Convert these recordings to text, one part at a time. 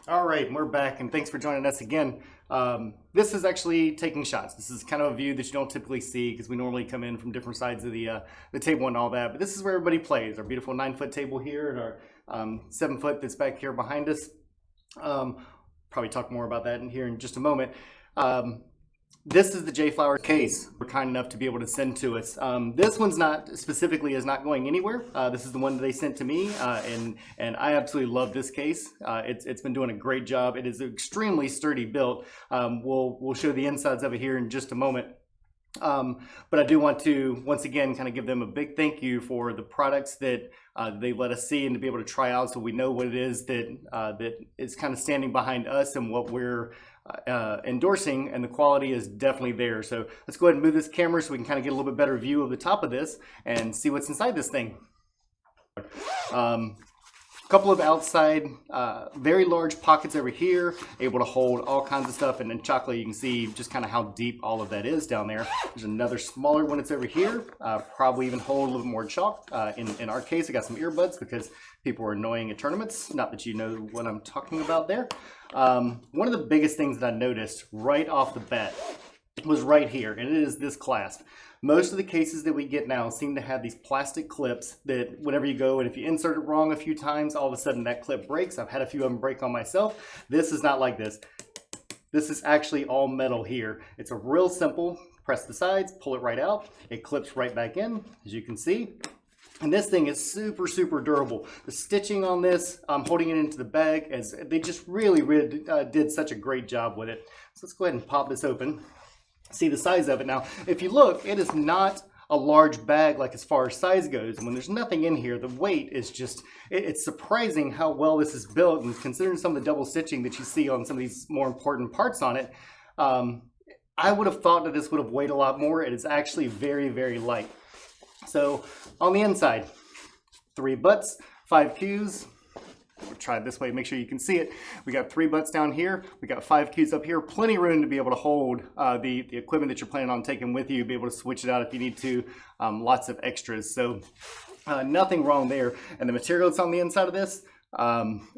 All right, and we're back, and thanks for joining us again. This is actually taking shots. This is kind of a view that you don't typically see because we normally come in from different sides of the table and all that. But this is where everybody plays. Our beautiful 9-foot table here and our 7-foot that's back here behind us. Probably talk more about that in here in just a moment. This is the JFlowers case we're kind enough to be able to send to us. This one's is not going anywhere. This is the one that they sent to me, and I absolutely love this case. It's been doing a great job. It is extremely sturdy built. We'll show the insides of it here in just a moment. But I do want to once again kind of give them a big thank you for the products that they let us see and to be able to try out, so we know what it is that is kind of standing behind us and what we're endorsing, and the quality is definitely there. So let's go ahead and move this camera so we can kind of get a little bit better view of the top of this and see what's inside this thing. Couple of outside very large pockets over here, able to hold all kinds of stuff, and in chocolate you can see just kind of how deep all of that is down there. There's another smaller one that's over here, probably even hold a little more chalk. In our case I got some earbuds because people are annoying at tournaments, not that you know what I'm talking about there. One of the biggest things that I noticed right off the bat was right here, and it is this clasp. Most of the cases that we get now seem to have these plastic clips that whenever you go and if you insert it wrong a few times, all of a sudden that clip breaks. I've had a few of them break on myself. This is not like this. This is actually all metal here. It's a real simple, press the sides, pull it right out. It clips right back in, as you can see. And this thing is super, super durable. The stitching on this, holding it into the bag, as they just really did such a great job with it. So let's go ahead and pop this open. See the size of it. Now, if you look, it is not a large bag like as far as size goes. And when there's nothing in here, the weight is just, it's surprising how well this is built. And considering some of the double stitching that you see on some of these more important parts on it, I would have thought that this would have weighed a lot more. It is actually very, very light. So on the inside, 3 butts, 5 cues. We'll try it this way, make sure you can see it. We got 3 butts down here. We got 5 cues up here. Plenty of room to be able to hold the equipment that you're planning on taking with you. Be able to switch it out if you need to. Lots of extras. So nothing wrong there. And the material that's on the inside of this,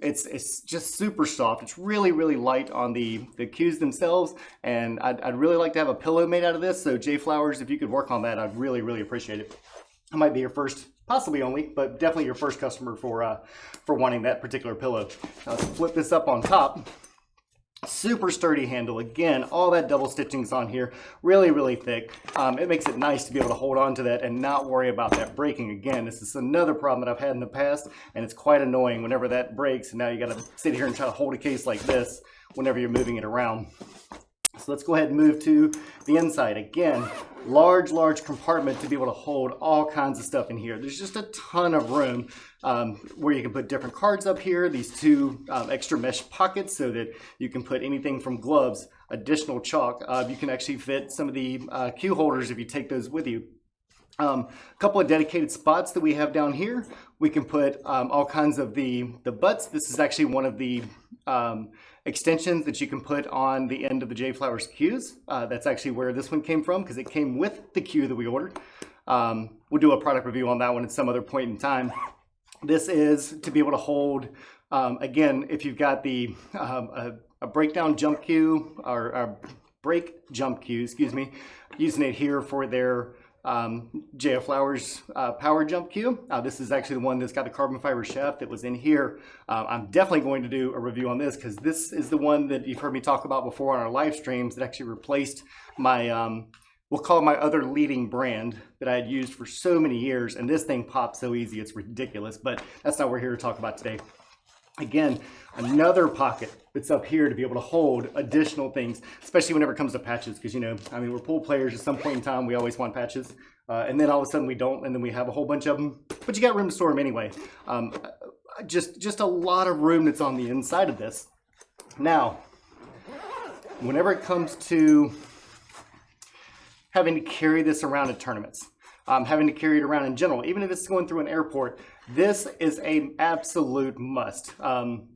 it's just super soft. It's really, really light on the cues themselves. And I'd really like to have a pillow made out of this. So JFlowers, if you could work on that, I'd really, really appreciate it. I might be your first, possibly only, but definitely your first customer for wanting that particular pillow. Now let's flip this up on top. Super sturdy handle. Again, all that double stitching's on here. Really, really thick. It makes it nice to be able to hold on to that and not worry about that breaking again. This is another problem that I've had in the past, and it's quite annoying whenever that breaks, and now you got to sit here and try to hold a case like this whenever you're moving it around. So let's go ahead and move to the inside. Again, large compartment to be able to hold all kinds of stuff in here. There's just a ton of room where you can put different cards up here. These 2 extra mesh pockets so that you can put anything from gloves, additional chalk. You can actually fit some of the cue holders if you take those with you. A couple of dedicated spots that we have down here. We can put all kinds of the butts. This is actually one of the extensions that you can put on the end of the JFlowers cues. That's actually where this one came from because it came with the cue that we ordered. We'll do a product review on that one at some other point in time. This is to be able to hold, again, if you've got the a breakdown jump cue or a break jump cue, excuse me, using it here for their JFlowers power jump cue. This is actually the one that's got the carbon fiber shaft that was in here. I'm definitely going to do a review on this because this is the one that you've heard me talk about before on our live streams that actually replaced my, we'll call it my other leading brand that I had used for so many years, and this thing pops so easy, it's ridiculous, but that's not what we're here to talk about today. Again, another pocket that's up here to be able to hold additional things, especially whenever it comes to patches, because, you know, I mean, we're pool players. At some point in time, we always want patches, and then all of a sudden we don't, and then we have a whole bunch of them, but you got room to store them anyway. Just a lot of room that's on the inside of this. Now, whenever it comes to having to carry this around at tournaments, having to carry it around in general, even if it's going through an airport, this is an absolute must.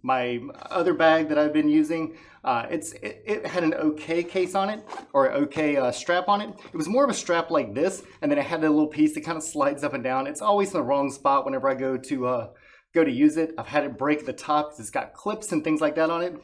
My other bag that I've been using, it had an okay case on it, or okay strap on it. It was more of a strap like this, and then it had a little piece that kind of slides up and down. It's always in the wrong spot whenever I go to go to use it, I've had it break the top because it's got clips and things like that on it.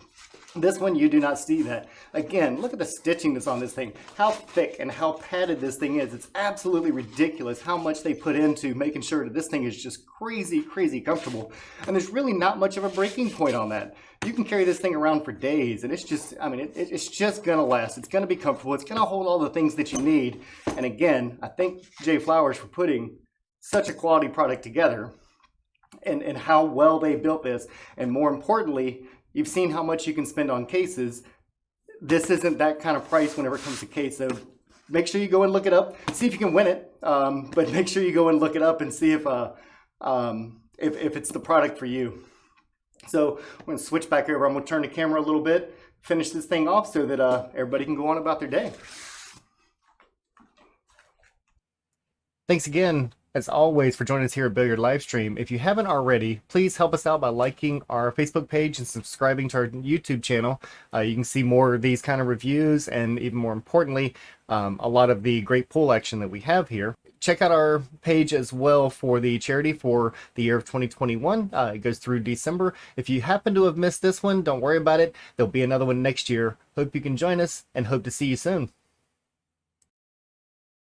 This one, you do not see that. Again, look at the stitching that's on this thing. How thick and how padded this thing is. It's absolutely ridiculous how much they put into making sure that this thing is just crazy, crazy comfortable. And there's really not much of a breaking point on that. You can carry this thing around for days, and it's just, I mean, it's just gonna last. It's gonna be comfortable. It's gonna hold all the things that you need. And again, I thank JFlowers for putting such a quality product together and how well they built this. And more importantly, you've seen how much you can spend on cases. This isn't that kind of price whenever it comes to case, so make sure you go and look it up. See if you can win it, but make sure you go and look it up and see if it's the product for you. So I'm going to switch back over. I'm going to turn the camera a little bit, finish this thing off so that everybody can go on about their day. Thanks again, as always, for joining us here at Billiard Livestream. If you haven't already, please help us out by liking our Facebook page and subscribing to our YouTube channel. You can see more of these kind of reviews and, even more importantly, a lot of the great pool action that we have here. Check out our page as well for the charity for the year of 2021. It goes through December. If you happen to have missed this one, don't worry about it. There'll be another one next year. Hope you can join us and hope to see you soon.